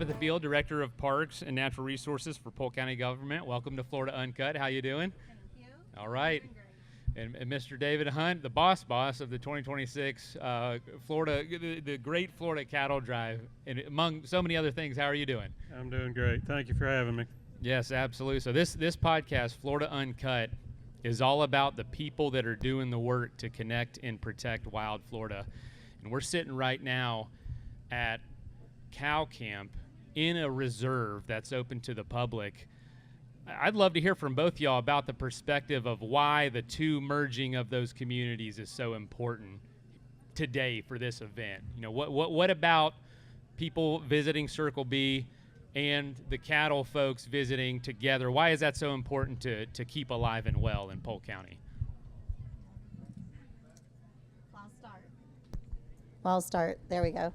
Tabitha Field, Director of Parks and Natural Resources for Polk County Government. Welcome to Florida Uncut. How you doing? Thank you. All right. And Mr. David Hunt, the boss of the 2026 Florida, the Great Florida Cattle Drive, and among so many other things. How are you doing? I'm doing great. Thank you for having me. Yes, absolutely. So this podcast, Florida Uncut, is all about the people that are doing the work to connect and protect wild Florida. And we're sitting right now at cow camp in a reserve that's open to the public. I'd love to hear from both y'all about the perspective of why the two merging of those communities is so important today for this event. You know, what about people visiting Circle B and the cattle folks visiting together? Why is that so important to keep alive and well in Polk County? I'll start. There we go.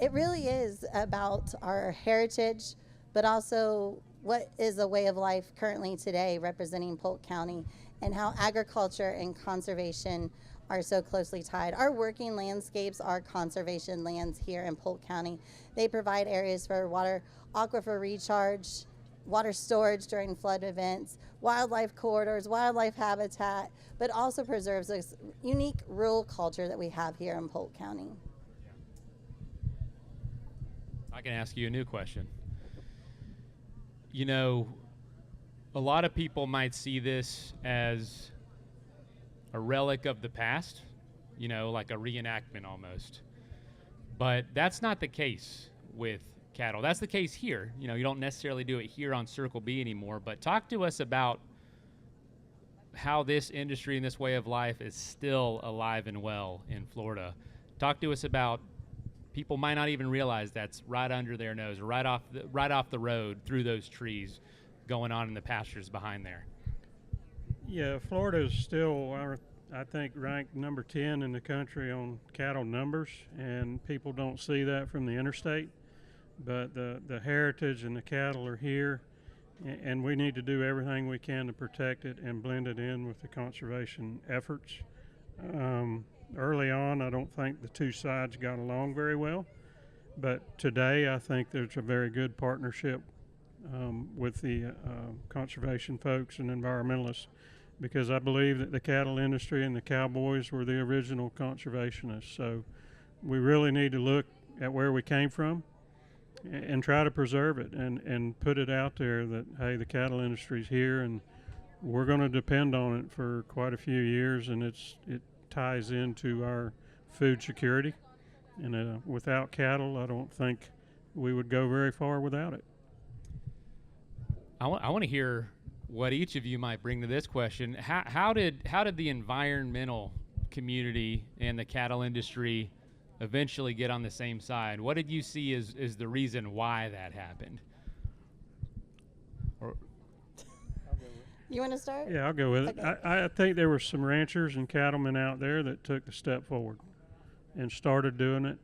It really is about our heritage, but also what is a way of life currently today representing Polk County, and how agriculture and conservation are so closely tied. Our working landscapes are conservation lands here in Polk County. They provide areas for water, aquifer recharge, water storage during flood events, wildlife corridors, wildlife habitat, but also preserves this unique rural culture that we have here in Polk County. I can ask you a new question. You know, a lot of people might see this as a relic of the past, you know, like a reenactment almost. But that's not the case with cattle. That's the case here. You know, you don't necessarily do it here on Circle B anymore, but talk to us about how this industry and this way of life is still alive and well in Florida. Talk to us about people might not even realize that's right under their nose, or right off the road through those trees going on in the pastures behind there. Yeah, Florida is still, I think, ranked number 10 in the country on cattle numbers, and people don't see that from the interstate. But the heritage and the cattle are here, and we need to do everything we can to protect it and blend it in with the conservation efforts. Early on, I don't think the two sides got along very well, but today I think there's a very good partnership with the conservation folks and environmentalists, because I believe that the cattle industry and the cowboys were the original conservationists. So we really need to look at where we came from and try to preserve it and put it out there that, hey, the cattle industry's here and we're going to depend on it for quite a few years, and it ties into our food security. And without cattle, I don't think we would go very far without it. I want to hear what each of you might bring to this question. How did the environmental community and the cattle industry eventually get on the same side? What did you see as the reason why that happened? You want to start? Yeah, I'll go with Okay. it. I think there were some ranchers and cattlemen out there that took the step forward and started doing it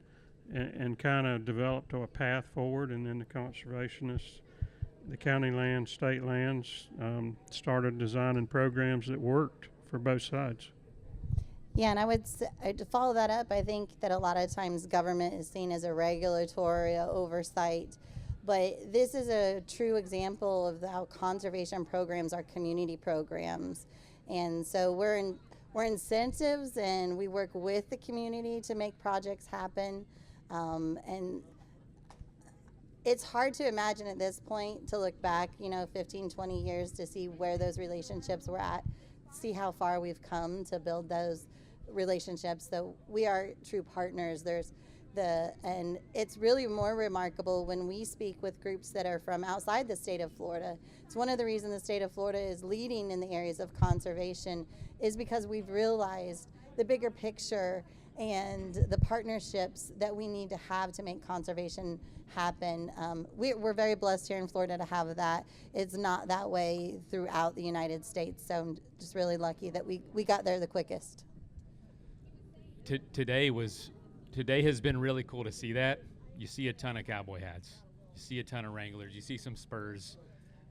and kind of developed a path forward, and then the conservationists, the county lands, state lands, started designing programs that worked for both sides. Yeah, and I would to follow that up, I think that a lot of times government is seen as a regulatory oversight, but this is a true example of how conservation programs are community programs. And so we're incentives, and we work with the community to make projects happen. And it's hard to imagine at this point, to look back, 15, 20 years, to see where those relationships were at, see how far we've come to build those relationships. So we are true partners. And it's really more remarkable when we speak with groups that are from outside the state of Florida. It's one of the reasons the state of Florida is leading in the areas of conservation, is because we've realized the bigger picture and the partnerships that we need to have to make conservation happen. We're very blessed here in Florida to have that. It's not that way throughout the United States, so I'm just really lucky that we got there the quickest. Today has been really cool to see that. You see a ton of cowboy hats. You see a ton of Wranglers. You see some Spurs.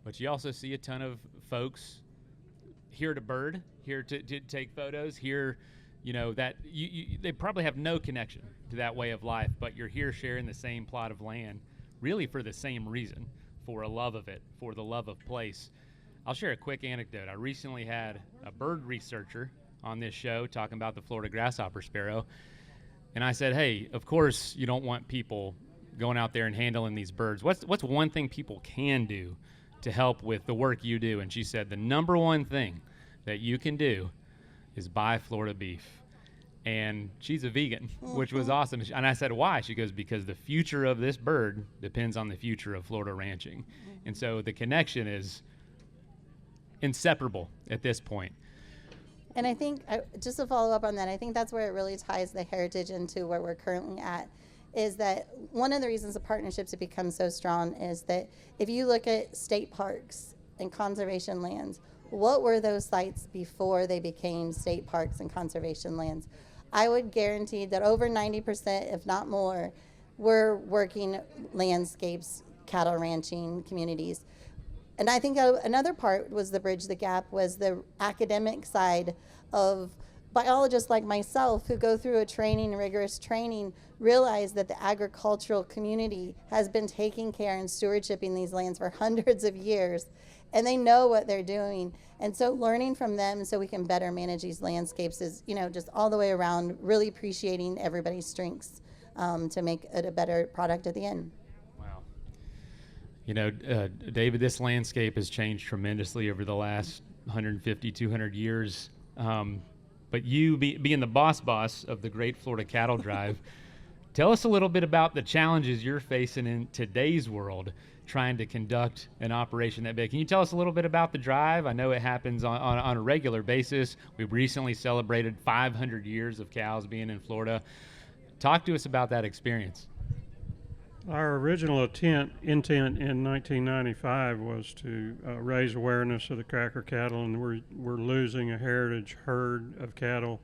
But you also see a ton of folks here to bird, here to take photos, here that they probably have no connection to that way of life, but you're here sharing the same plot of land, really for the same reason, for a love of it, for the love of place. I'll share a quick anecdote. I recently had a bird researcher on this show talking about the Florida grasshopper sparrow, and I said, hey, of course you don't want people going out there and handling these birds. What's one thing people can do to help with the work you do? And she said the number one thing that you can do is buy Florida beef. And she's a vegan, which was awesome. And I said, why? She goes, because the future of this bird depends on the future of Florida ranching. And so the connection is inseparable at this point. And I think, just to follow up on that, I think that's where it really ties the heritage into where we're currently at, is that one of the reasons the partnerships have become so strong is that if you look at state parks and conservation lands, what were those sites before they became state parks and conservation lands? I would guarantee that over 90%, if not more, were working landscapes, cattle ranching communities. And I think another part was the bridge the gap was the academic side of biologists like myself who go through rigorous training, realize that the agricultural community has been taking care and stewardshiping these lands for hundreds of years, and they know what they're doing. And so learning from them so we can better manage these landscapes is, just all the way around, really appreciating everybody's strengths to make it a better product at the end. Wow. David, this landscape has changed tremendously over the last 150, 200 years. But you being the boss of the Great Florida Cattle Drive, tell us a little bit about the challenges you're facing in today's world trying to conduct an operation that big. Can you tell us a little bit about the drive? I know it happens on a regular basis. We've recently celebrated 500 years of cows being in Florida. Talk to us about that experience. Our original intent in 1995 was to raise awareness of the cracker cattle, and we're losing a heritage herd of cattle.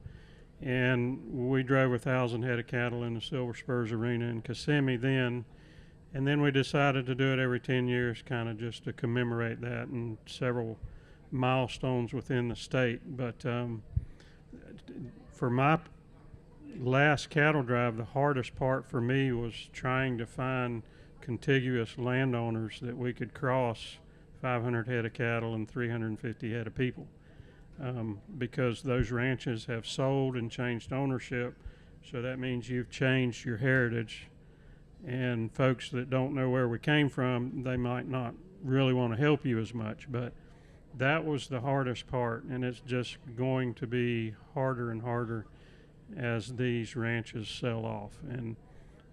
And we drove 1,000 head of cattle in the Silver Spurs Arena in Kissimmee then. And then we decided to do it every 10 years, kind of just to commemorate that and several milestones within the state. But for my last cattle drive, the hardest part for me was trying to find contiguous landowners that we could cross 500 head of cattle and 350 head of people. Because those ranches have sold and changed ownership, so that means you've changed your heritage. And folks that don't know where we came from, they might not really want to help you as much, but that was the hardest part, and it's just going to be harder and harder as these ranches sell off. And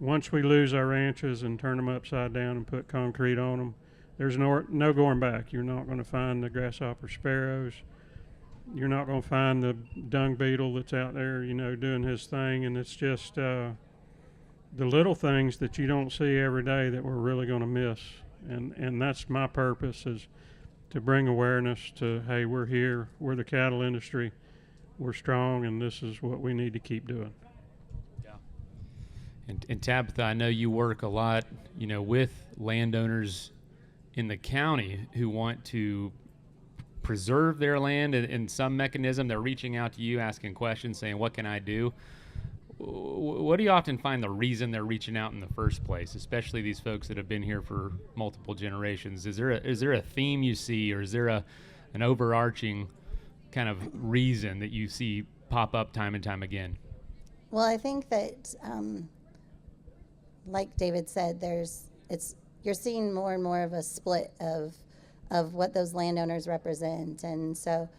once we lose our ranches and turn them upside down and put concrete on them, there's no going back. You're not going to find the grasshopper sparrows. You're not going to find the dung beetle that's out there, doing his thing. And it's just the little things that you don't see every day that we're really going to miss. And that's my purpose, is to bring awareness to, hey, we're here, we're the cattle industry, we're strong, and this is what we need to keep doing. Yeah. And Tabitha, I know you work a lot, with landowners in the county who want to preserve their land in some mechanism. They're reaching out to you, asking questions, saying, what can I do? What do you often find the reason they're reaching out in the first place, especially these folks that have been here for multiple generations? Is there a theme you see, or is there an overarching kind of reason that you see pop up time and time again? Well, I think that, like David said, you're seeing more and more of a split of what those landowners represent. And so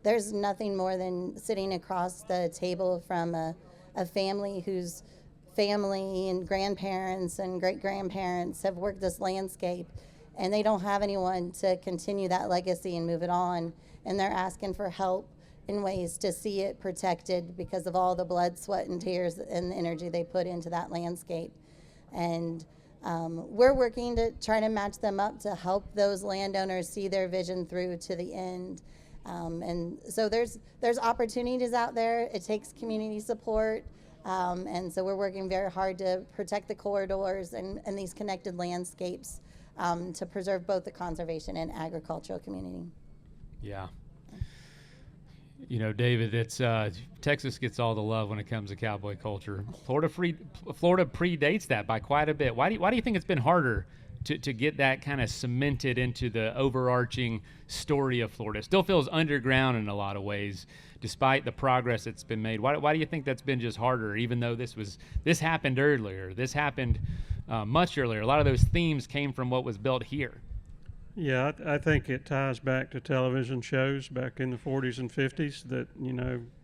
there's nothing more than sitting across the table from a family whose family and grandparents and great-grandparents have worked this landscape, and they don't have anyone to continue that legacy and move it on. And they're asking for help in ways to see it protected because of all the blood, sweat, and tears and the energy they put into that landscape. And we're working to try to match them up to help those landowners see their vision through to the end. And so there's opportunities out there. It takes community support. And so we're working very hard to protect the corridors and these connected landscapes to preserve both the conservation and agricultural community. Yeah. You know, David, it's Texas gets all the love when it comes to cowboy culture. Florida predates that by quite a bit. Why do you think it's been harder to get that kind of cemented into the overarching story of Florida? It still feels underground in a lot of ways, despite the progress that's been made. Why do you think that's been just harder, even though this happened earlier? This happened much earlier. A lot of those themes came from what was built here. Yeah, I think it ties back to television shows back in the 40s and 50s that,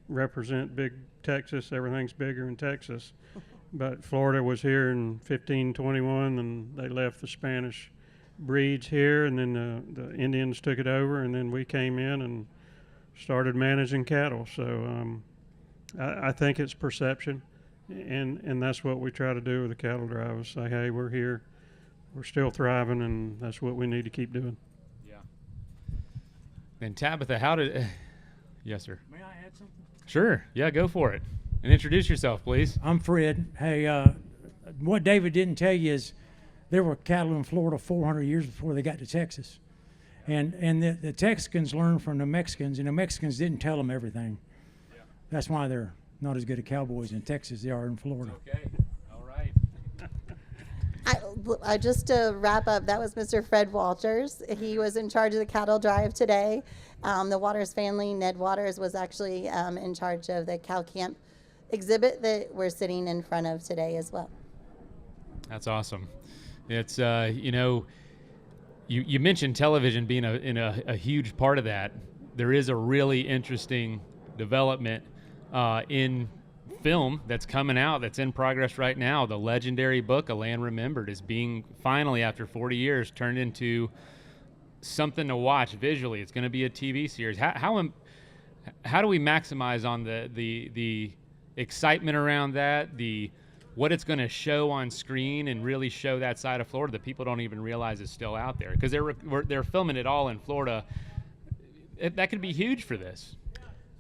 represent big Texas. Everything's bigger in Texas. But Florida was here in 1521, and they left the Spanish breeds here, and then the Indians took it over, and then we came in and started managing cattle. So I think it's perception, and that's what we try to do with the cattle drive is say, hey, we're here. We're still thriving, and that's what we need to keep doing. Yeah. And Tabitha, how did... yes, sir. May I add something? Sure. Yeah, go for it. And introduce yourself, please. I'm Fred. Hey, what David didn't tell you is there were cattle in Florida 400 years before they got to Texas. And the Texans learned from the Mexicans, and the Mexicans didn't tell them everything. Yeah. That's why they're not as good at cowboys in Texas as they are in Florida. Okay. All right. I just to wrap up, that was Mr. Fred Walters. He was in charge of the cattle drive today. The Waters family, Ned Waters, was actually in charge of the cow camp exhibit that we're sitting in front of today as well. That's awesome. It's you mentioned television being a huge part of that. There is a really interesting development in film that's coming out, that's in progress right now. The legendary book, A Land Remembered, is being finally, after 40 years, turned into something to watch visually. It's going to be a TV series. How do we maximize on the excitement around that, what it's going to show on screen, and really show that side of Florida that people don't even realize is still out there? Because they're filming it all in Florida. That could be huge for this.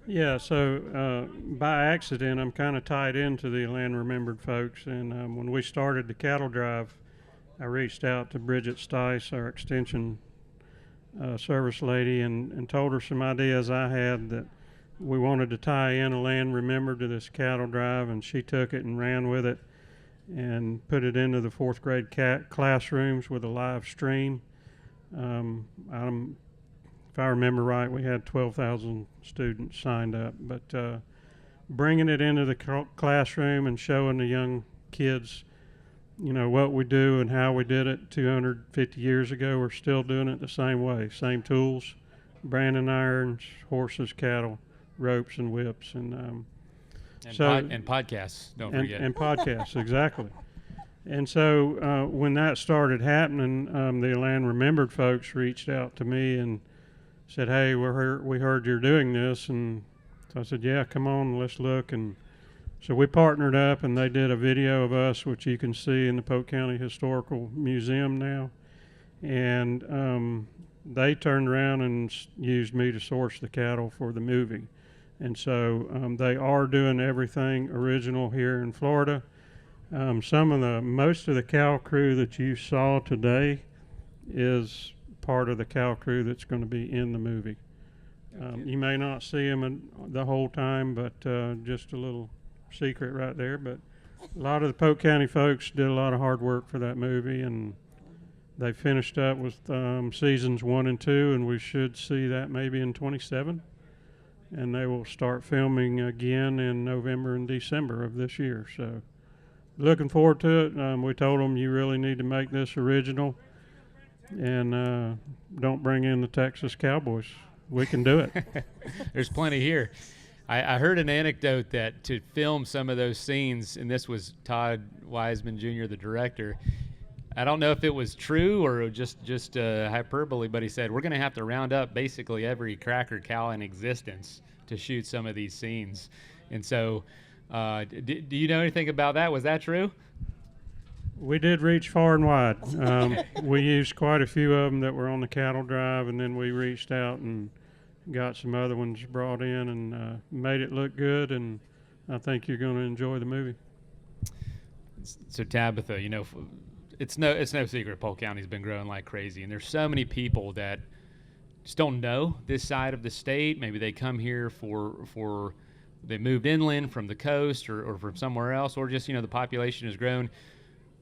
Yeah, so by accident, I'm kind of tied into the Land Remembered folks. And when we started the cattle drive, I reached out to Bridget Stice, our extension service lady, and told her some ideas I had that we wanted to tie in A Land Remembered to this cattle drive, and she took it and ran with it and put it into the fourth grade classrooms with a live stream. If I remember right, we had 12,000 students signed up, but bringing it into the classroom and showing the young kids, what we do and how we did it 250 years ago, we're still doing it the same way, same tools, branding irons, horses, cattle, ropes, and whips, and podcasts, don't forget. And podcasts, exactly. And so when that started happening, the Land Remembered folks reached out to me and said, hey, we heard you're doing this. And so I said, yeah, come on, let's look. And so we partnered up, and they did a video of us, which you can see in the Polk County Historical Museum now. And they turned around and used me to source the cattle for the movie. And so they are doing everything original here in Florida. Most of the cow crew that you saw today is part of the cow crew that's going to be in the movie. You may not see them the whole time, but just a little secret right there. But a lot of the Polk County folks did a lot of hard work for that movie, and they finished up with seasons 1 and 2, and we should see that maybe in 27. And they will start filming again in November and December of this year. So looking forward to it. We told them you really need to make this original, and don't bring in the Texas Cowboys. We can do it. There's plenty here. I heard an anecdote that to film some of those scenes, and this was Todd Wiseman Jr., the director, I don't know if it was true or just hyperbole, but he said, we're going to have to round up basically every cracker cow in existence to shoot some of these scenes. And so do you know anything about that? Was that true? We did reach far and wide. We used quite a few of them that were on the cattle drive, and then we reached out and got some other ones brought in and made it look good, and I think you're going to enjoy the movie. So Tabitha, it's no secret Polk County's been growing like crazy, and there's so many people that just don't know this side of the state. Maybe they come here they moved inland from the coast or from somewhere else, or just, the population has grown.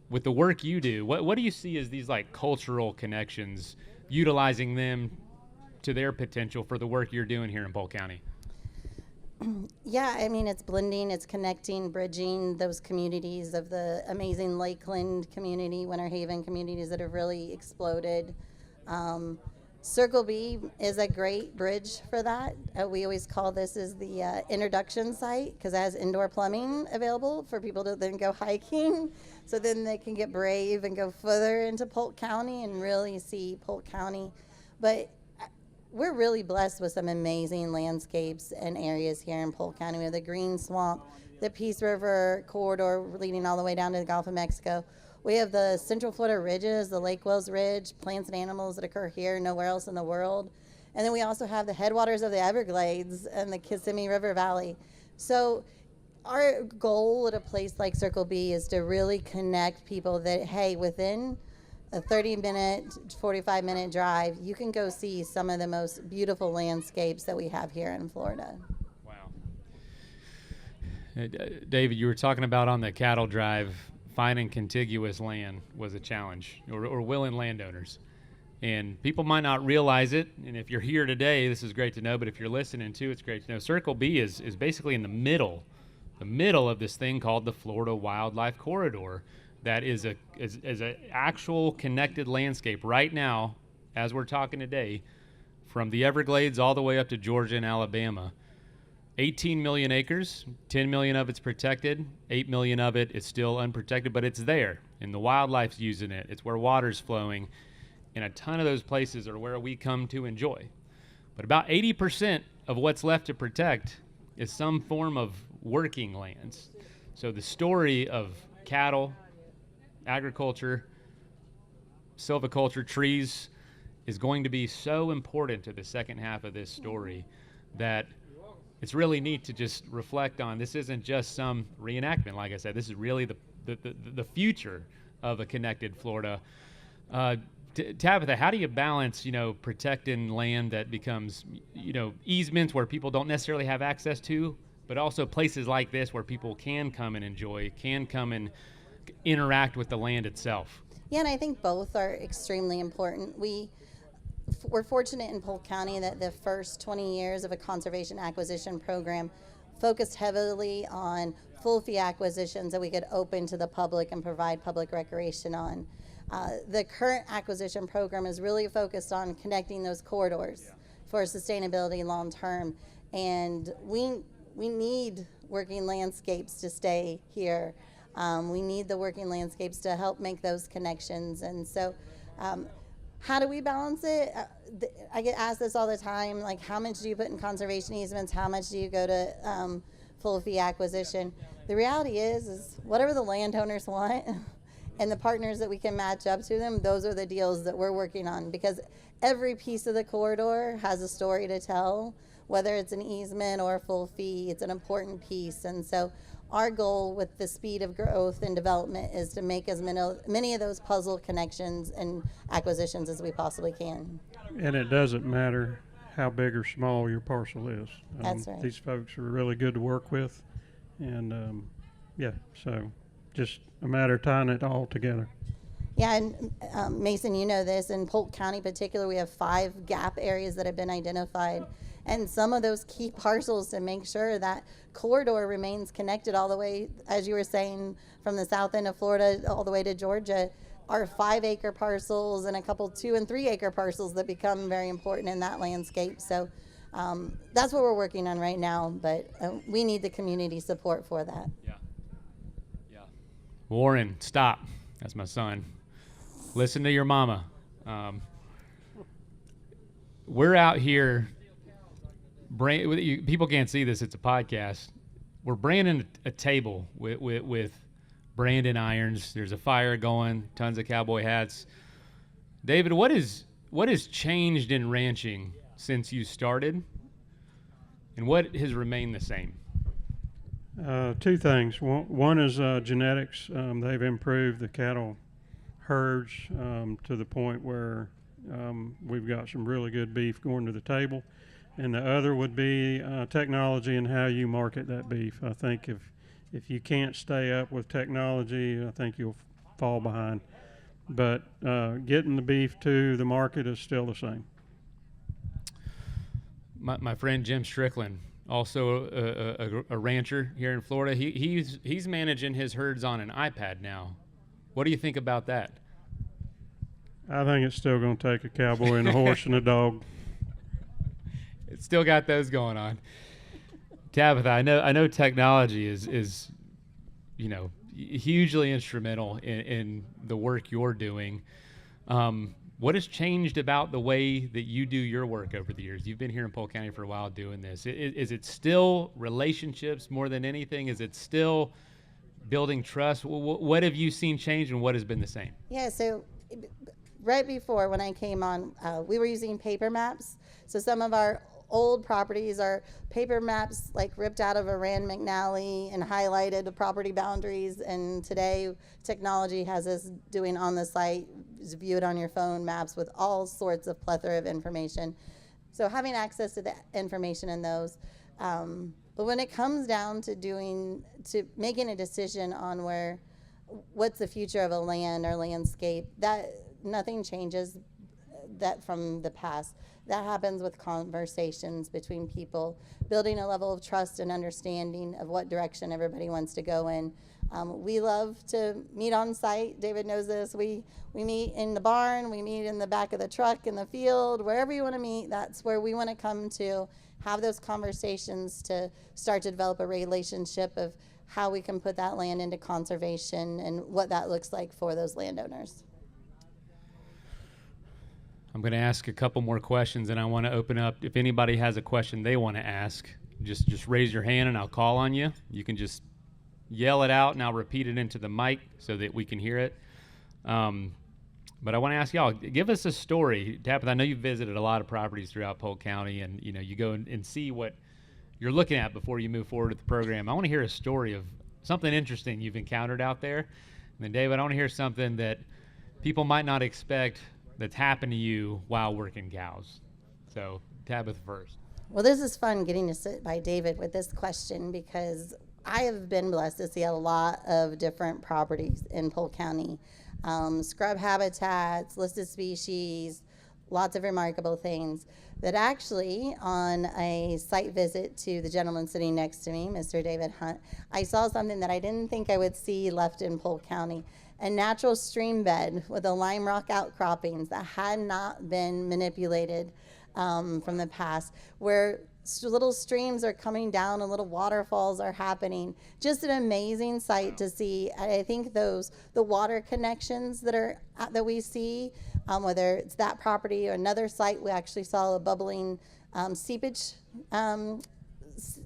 With the work you do, what do you see as these like cultural connections, utilizing them to their potential for the work you're doing here in Polk County? Yeah, I mean, it's blending, it's connecting, bridging those communities of the amazing Lakeland community, Winter Haven communities that have really exploded. Circle B is a great bridge for that. We always call this as the introduction site because it has indoor plumbing available for people to then go hiking. So then they can get brave and go further into Polk County and really see Polk County. But we're really blessed with some amazing landscapes and areas here in Polk County. We have the Green Swamp, the Peace River corridor leading all the way down to the Gulf of Mexico. We have the Central Florida ridges, the Lake Wells Ridge, plants and animals that occur here, nowhere else in the world. And then we also have the headwaters of the Everglades and the Kissimmee River Valley. So our goal at a place like Circle B is to really connect people that, hey, within a 30-minute, 45-minute drive, you can go see some of the most beautiful landscapes that we have here in Florida. Wow. David, you were talking about on the cattle drive, finding contiguous land was a challenge, or willing landowners. And people might not realize it, and if you're here today, this is great to know, but if you're listening too, it's great to know. Circle B is basically in the middle of this thing called the Florida Wildlife Corridor that is a actual connected landscape right now, as we're talking today, from the Everglades all the way up to Georgia and Alabama. 18 million acres, 10 million of it's protected, 8 million of it is still unprotected, but it's there, and the wildlife's using it. It's where water's flowing, and a ton of those places are where we come to enjoy. But about 80% of what's left to protect is some form of working lands. So the story of cattle, agriculture, silviculture, trees is going to be so important to the second half of this story that it's really neat to just reflect on. This isn't just some reenactment. Like I said, this is really the future of a connected Florida. Tabitha, how do you balance, protecting land that becomes, easements where people don't necessarily have access to, but also places like this where people can come and enjoy, can come and interact with the land itself? Yeah, and I think both are extremely important. We're fortunate in Polk County that the first 20 years of a conservation acquisition program focused heavily on full fee acquisitions that we could open to the public and provide public recreation on. The current acquisition program is really focused on connecting those corridors for sustainability long term, and we need working landscapes to stay here. We need the working landscapes to help make those connections, and so how do we balance it? I get asked this all the time, like how much do you put in conservation easements? How much do you go to full fee acquisition? The reality is whatever the landowners want and the partners that we can match up to them, those are the deals that we're working on, because every piece of the corridor has a story to tell. Whether it's an easement or a full fee, it's an important piece. And so our goal with the speed of growth and development is to make as many of those puzzle connections and acquisitions as we possibly can. And it doesn't matter how big or small your parcel is. That's right. These folks are really good to work with. And so just a matter of tying it all together. Yeah, and Mason, you know this, in Polk County in particular, we have 5 gap areas that have been identified. And some of those key parcels to make sure that corridor remains connected all the way, as you were saying, from the south end of Florida all the way to Georgia, are 5-acre parcels and a couple 2- and 3-acre parcels that become very important in that landscape. So that's what we're working on right now, but we need the community support for that. Yeah. Warren, stop. That's my son. Listen to your mama. We're out here. People can't see this. It's a podcast. We're branding a table with Brandon irons. There's a fire going. Tons of cowboy hats. David, what has changed in ranching since you started, and what has remained the same? 2 things. One is genetics. They've improved the cattle herds to the point where We've got some really good beef going to the table. And the other would be technology and how you market that beef. I think if you can't stay up with technology, I think you'll fall behind. But getting the beef to the market is still the same. My friend Jim Strickland, also a rancher here in Florida, he's managing his herds on an iPad now. What do you think about that? I think it's still going to take a cowboy and a horse and a dog. It's still got those going on. Tabitha, I know technology is hugely instrumental in the work you're doing. What has changed about the way that you do your work over the years? You've been here in Polk County for a while doing this. Is it still relationships more than anything? Is it still building trust? What have you seen change, and what has been the same? Yeah, so right before when I came on, we were using paper maps. So some of our old properties are paper maps like ripped out of a Rand McNally and highlighted the property boundaries. And today technology has us doing on the site, view it on your phone, maps with all sorts of plethora of information. So having access to the information in those. But when it comes down to making a decision on what's the future of a land or landscape, that nothing changes that from the past. That happens with conversations between people, building a level of trust and understanding of what direction everybody wants to go in. We love to meet on site. David knows this. We meet in the barn, we meet in the back of the truck, in the field, wherever you want to meet. That's where we want to come to have those conversations to start to develop a relationship of how we can put that land into conservation and what that looks like for those landowners. I'm going to ask a couple more questions, and I want to open up. If anybody has a question they want to ask, just raise your hand and I'll call on you. You can just yell it out and I'll repeat it into the mic so that we can hear it. But I want to ask y'all, give us a story. Tabitha, I know you've visited a lot of properties throughout Polk County, and you go and see what you're looking at before you move forward with the program. I want to hear a story of something interesting you've encountered out there. And then David, I want to hear something that people might not expect that's happened to you while working cows. So Tabitha first. Well, this is fun getting to sit by David with this question because I have been blessed to see a lot of different properties in Polk County. Scrub habitats, listed species, lots of remarkable things. That actually, on a site visit to the gentleman sitting next to me, Mr. David Hunt, I saw something that I didn't think I would see left in Polk County. A natural stream bed with a lime rock outcroppings that had not been manipulated from the past, where little streams are coming down and little waterfalls are happening. Just an amazing sight to see. I think the water connections that we see, whether it's that property or another site, we actually saw a bubbling seepage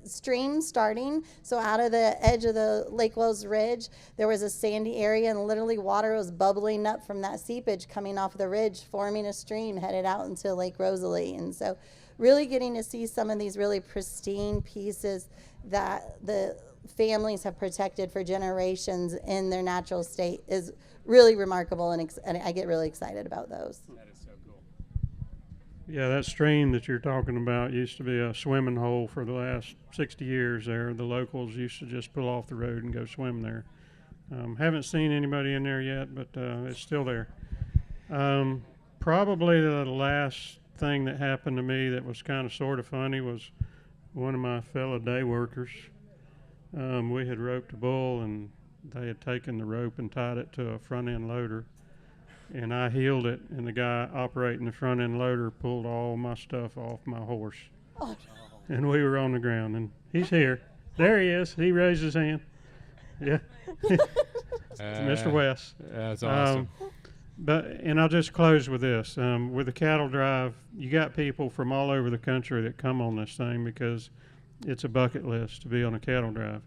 stream starting. So out of the edge of the Lake Wells Ridge, there was a sandy area, and literally water was bubbling up from that seepage coming off the ridge, forming a stream headed out into Lake Rosalie. And so really getting to see some of these really pristine pieces that the families have protected for generations in their natural state is really remarkable, and I get really excited about those. That is so cool. Yeah, that stream that you're talking about used to be a swimming hole for the last 60 years there. The locals used to just pull off the road and go swim there. Haven't seen anybody in there yet, but it's still there. Probably the last thing that happened to me that was kind of sort of funny was one of my fellow day workers. We had roped a bull, and they had taken the rope and tied it to a front end loader, and I heeled it, and the guy operating the front end loader pulled all my stuff off my horse. Oh. And we were on the ground, and he's here. There he is. He raised his hand. Yeah. Mr. West. That's awesome. And I'll just close with this. With the cattle drive, you got people from all over the country that come on this thing because it's a bucket list to be on a cattle drive.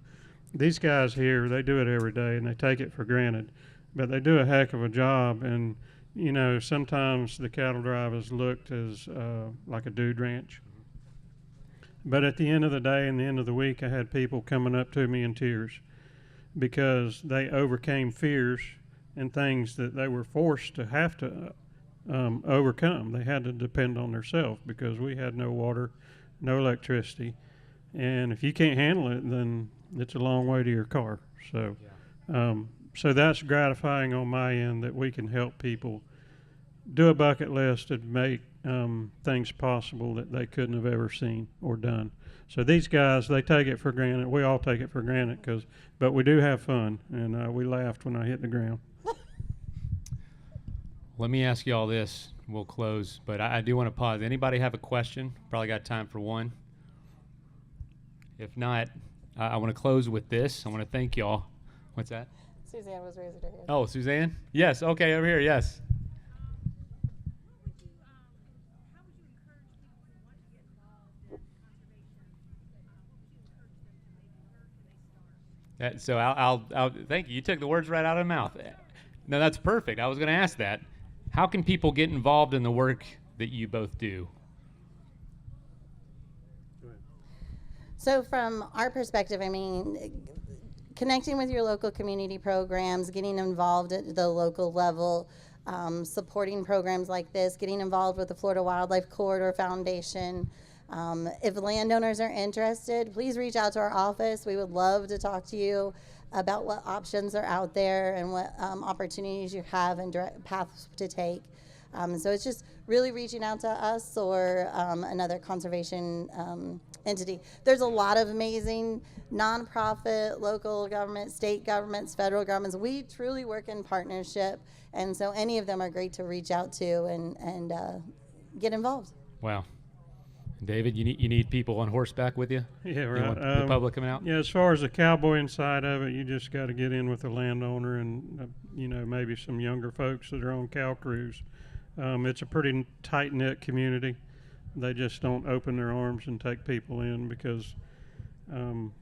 These guys here, they do it every day, and they take it for granted. But they do a heck of a job, and, sometimes the cattle drive is looked as like a dude ranch. But at the end of the day and the end of the week, I had people coming up to me in tears because they overcame fears and things that they were forced to have to overcome. They had to depend on themselves because we had no water, no electricity, and if you can't handle it, then it's a long way to your car. So, so that's gratifying on my end that we can help people do a bucket list and make things possible that they couldn't have ever seen or done. So these guys, they take it for granted. We all take it for granted, but we do have fun, and we laughed when I hit the ground. Let me ask you all this. We'll close, but I do want to pause. Anybody have a question? Probably got time for one. If not, I want to close with this. I want to thank y'all. What's that? Suzanne was raising her hand. Oh, Suzanne? Yes. Okay, over here. Yes. So I'll thank you. You took the words right out of my mouth. No, that's perfect. I was going to ask that. How can people get involved in the work that you both do? So from our perspective, I mean, connecting with your local community programs, getting involved at the local level, supporting programs like this, getting involved with the Florida Wildlife Corridor Foundation. If landowners are interested, please reach out to our office. We would love to talk to you about what options are out there and what opportunities you have and direct paths to take. So it's just really reaching out to us or another conservation entity. There's a lot of amazing nonprofit, local government, state governments, federal governments. We truly work in partnership, and so any of them are great to reach out to and get involved. Wow. David, you need people on horseback with you? Yeah, right. You want the public coming out? Yeah, as far as the cowboying side of it, you just got to get in with the landowner and, maybe some younger folks that are on cow crews. It's a pretty tight-knit community. They just don't open their arms and take people in because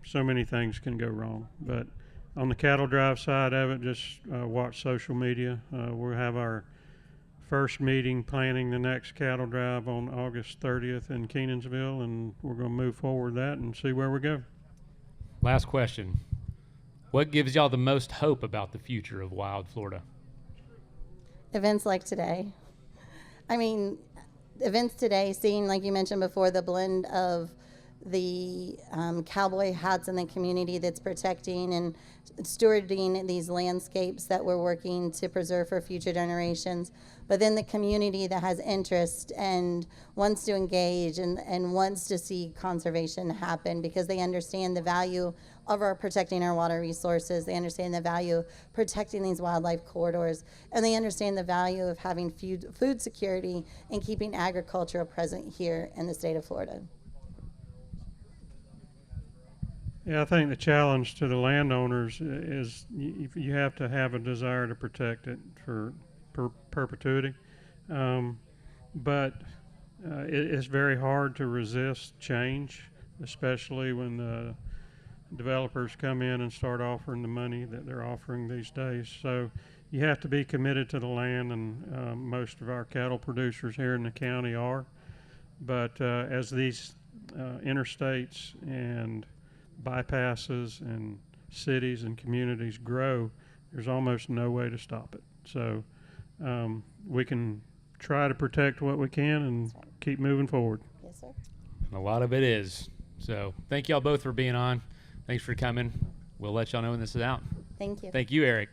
so many things can go wrong. But on the cattle drive side of it, just watch social media. We'll have our first meeting planning the next cattle drive on August 30th in Kenansville, and we're going to move forward that and see where we go. Last question. What gives y'all the most hope about the future of Wild Florida? Events like today. I mean, events today, seeing, like you mentioned before, the blend of the cowboy hats in the community that's protecting and stewarding these landscapes that we're working to preserve for future generations, but then the community that has interest and wants to engage and wants to see conservation happen because they understand the value of our protecting our water resources. They understand the value of protecting these wildlife corridors, and they understand the value of having food security and keeping agriculture present here in the state of Florida. Yeah, I think the challenge to the landowners is you have to have a desire to protect it for perpetuity. But it's very hard to resist change, especially when the developers come in and start offering the money that they're offering these days. So you have to be committed to the land, and most of our cattle producers here in the county are. But as these interstates and bypasses and cities and communities grow, there's almost no way to stop it. So we can try to protect what we can and keep moving forward. Yes, sir. A lot of it is. So thank y'all both for being on. Thanks for coming. We'll let y'all know when this is out. Thank you. Thank you, Eric.